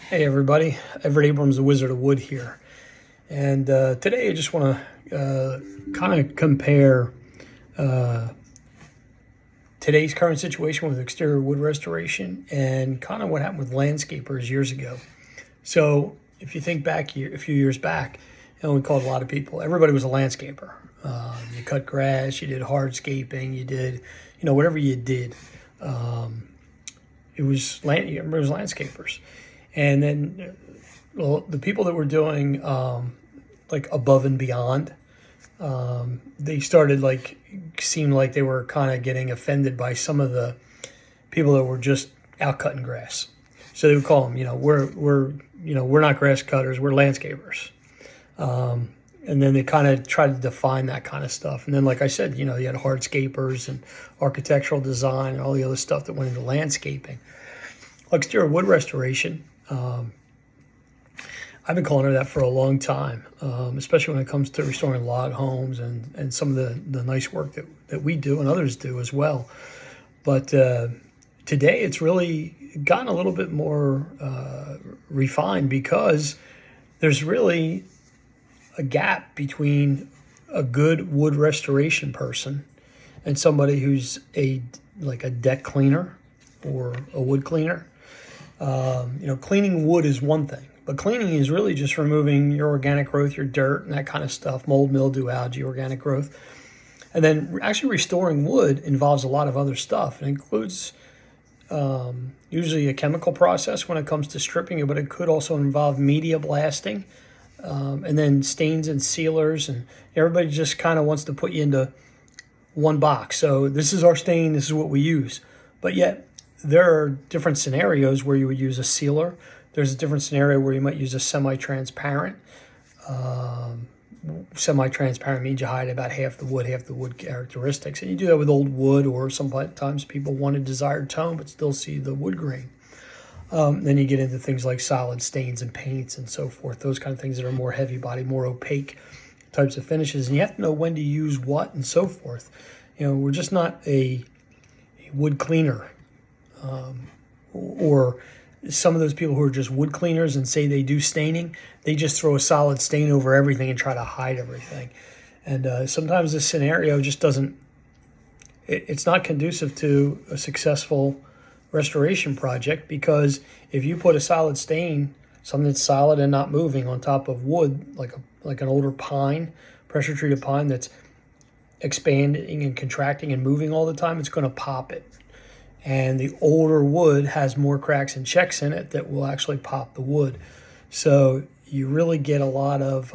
Hey everybody, Everett Abrams, the Wizard of Wood here. And today I just want to kind of compare today's current situation with exterior wood restoration and kind of what happened with landscapers years ago. So if you think back a few years back, we called a lot of people, everybody was a landscaper. You cut grass, you did hardscaping, you did, whatever you did. Everybody was landscapers. And then, the people that were doing like above and beyond, they started seemed like they were kind of getting offended by some of the people that were just out cutting grass. So they would call them, we're not grass cutters, we're landscapers. And then they kind of tried to define that kind of stuff. And then, like I said, you had hardscapers and architectural design and all the other stuff that went into landscaping. Exterior wood restoration, I've been calling her that for a long time, especially when it comes to restoring log homes and some of the nice work that we do and others do as well. But today it's really gotten a little bit more refined because there's really a gap between a good wood restoration person and somebody who's a deck cleaner or a wood cleaner. Cleaning wood is one thing, but cleaning is really just removing your organic growth, your dirt, and that kind of stuff, mold, mildew, algae, organic growth. And then actually restoring wood involves a lot of other stuff. It includes usually a chemical process when it comes to stripping it, but it could also involve media blasting, and then stains and sealers. And everybody just kind of wants to put you into one box. So this is our stain, this is what we use. But yet, there are different scenarios where you would use a sealer. There's a different scenario where you might use a semi-transparent. Semi-transparent means you hide about half the wood characteristics. And you do that with old wood, or sometimes people want a desired tone but still see the wood grain. Then you get into things like solid stains and paints and so forth, those kind of things that are more heavy body, more opaque types of finishes. And you have to know when to use what and so forth. We're just not a wood cleaner. Or some of those people who are just wood cleaners and say they do staining, they just throw a solid stain over everything and try to hide everything. And sometimes this scenario just it's not conducive to a successful restoration project, because if you put a solid stain, something that's solid and not moving, on top of wood, like an older pine, pressure treated pine that's expanding and contracting and moving all the time, it's going to pop it. And the older wood has more cracks and checks in it that will actually pop the wood. So you really get a lot of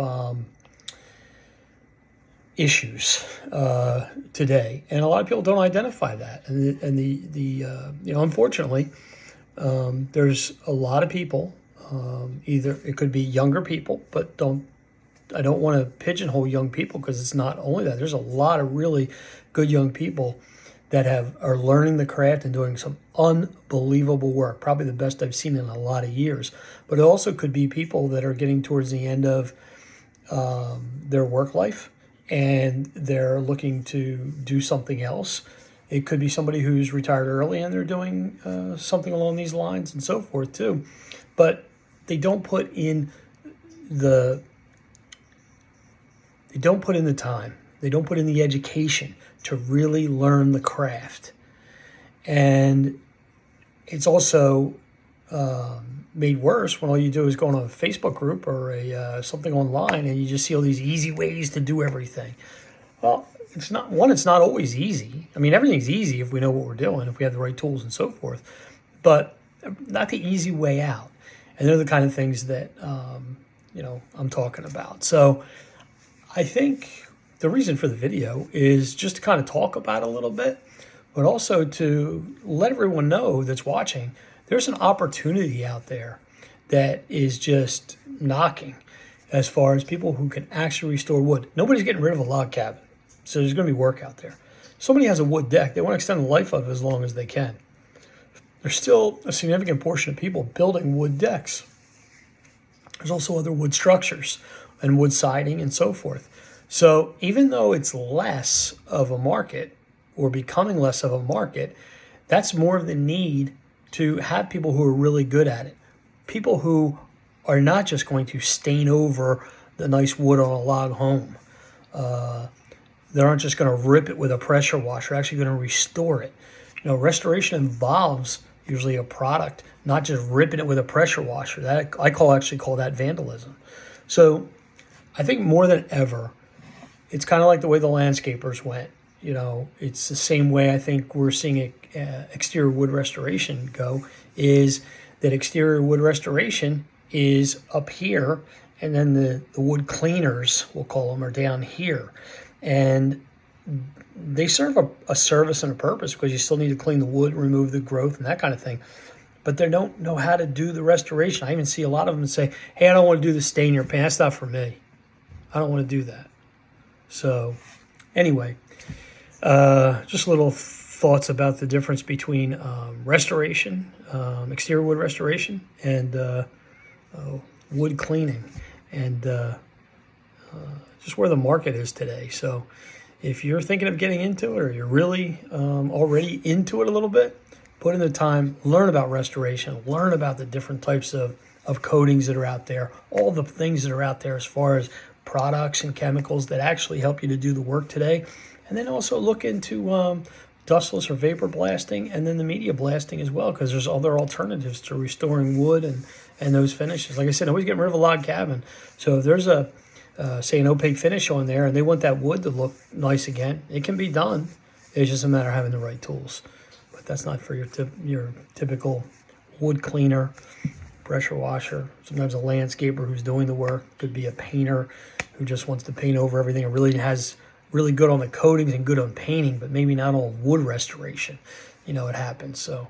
issues today, and a lot of people don't identify that. And unfortunately, there's a lot of people. Either it could be younger people, but I don't want to pigeonhole young people, because it's not only that. There's a lot of really good young people that are learning the craft and doing some unbelievable work, probably the best I've seen in a lot of years. But it also could be people that are getting towards the end of their work life, and they're looking to do something else. It could be somebody who's retired early and they're doing something along these lines and so forth too. But they don't put in the time. They don't put in the education to really learn the craft. And it's also made worse when all you do is go on a Facebook group or something online, and you just see all these easy ways to do everything. Well, it's not always easy. I mean, everything's easy if we know what we're doing, if we have the right tools and so forth, but not the easy way out. And they're the kind of things that, I'm talking about. So I think the reason for the video is just to kind of talk about it a little bit, but also to let everyone know that's watching, there's an opportunity out there that is just knocking as far as people who can actually restore wood. Nobody's getting rid of a log cabin, so there's going to be work out there. Somebody has a wood deck. They want to extend the life of it as long as they can. There's still a significant portion of people building wood decks. There's also other wood structures and wood siding and so forth. So even though it's less of a market, or becoming less of a market, that's more of the need to have people who are really good at it. people who are not just going to stain over the nice wood on a log home. They aren't just going to rip it with a pressure washer. They're actually going to restore it. Restoration involves usually a product, not just ripping it with a pressure washer. That I actually call that vandalism. So I think more than ever, it's kind of like the way the landscapers went. It's the same way I think we're seeing exterior wood restoration go, is that exterior wood restoration is up here, and then the wood cleaners, we'll call them, are down here. And they serve a service and a purpose, because you still need to clean the wood, remove the growth and that kind of thing. But they don't know how to do the restoration. I even see a lot of them say, hey, I don't want to do the stain your paint. That's not for me. I don't want to do that. So anyway, just little thoughts about the difference between restoration, exterior wood restoration, and wood cleaning, and just where the market is today. So if you're thinking of getting into it, or you're really already into it a little bit, put in the time, learn about restoration, learn about the different types of coatings that are out there, all the things that are out there as far as products and chemicals that actually help you to do the work today. And then also look into dustless or vapor blasting, and then the media blasting as well, because there's other alternatives to restoring wood and those finishes. Like I said, always getting rid of a log cabin. So if there's say an opaque finish on there and they want that wood to look nice again, it can be done. It's just a matter of having the right tools. But that's not for your typical wood cleaner, pressure washer. Sometimes a landscaper who's doing the work. Could be a painter who just wants to paint over everything and really has really good on the coatings and good on painting, but maybe not on wood restoration. It happens. So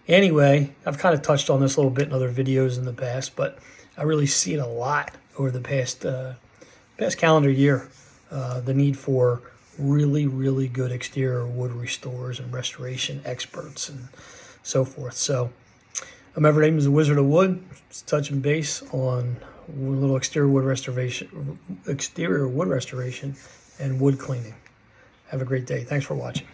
anyway, I've kind of touched on this a little bit in other videos in the past, but I really see it a lot over the past calendar year, the need for really, really good exterior wood restorers and restoration experts and so forth. So I'm name is the Wizard of Wood. It's touching base on a little exterior wood restoration and wood cleaning. Have a great day. Thanks for watching.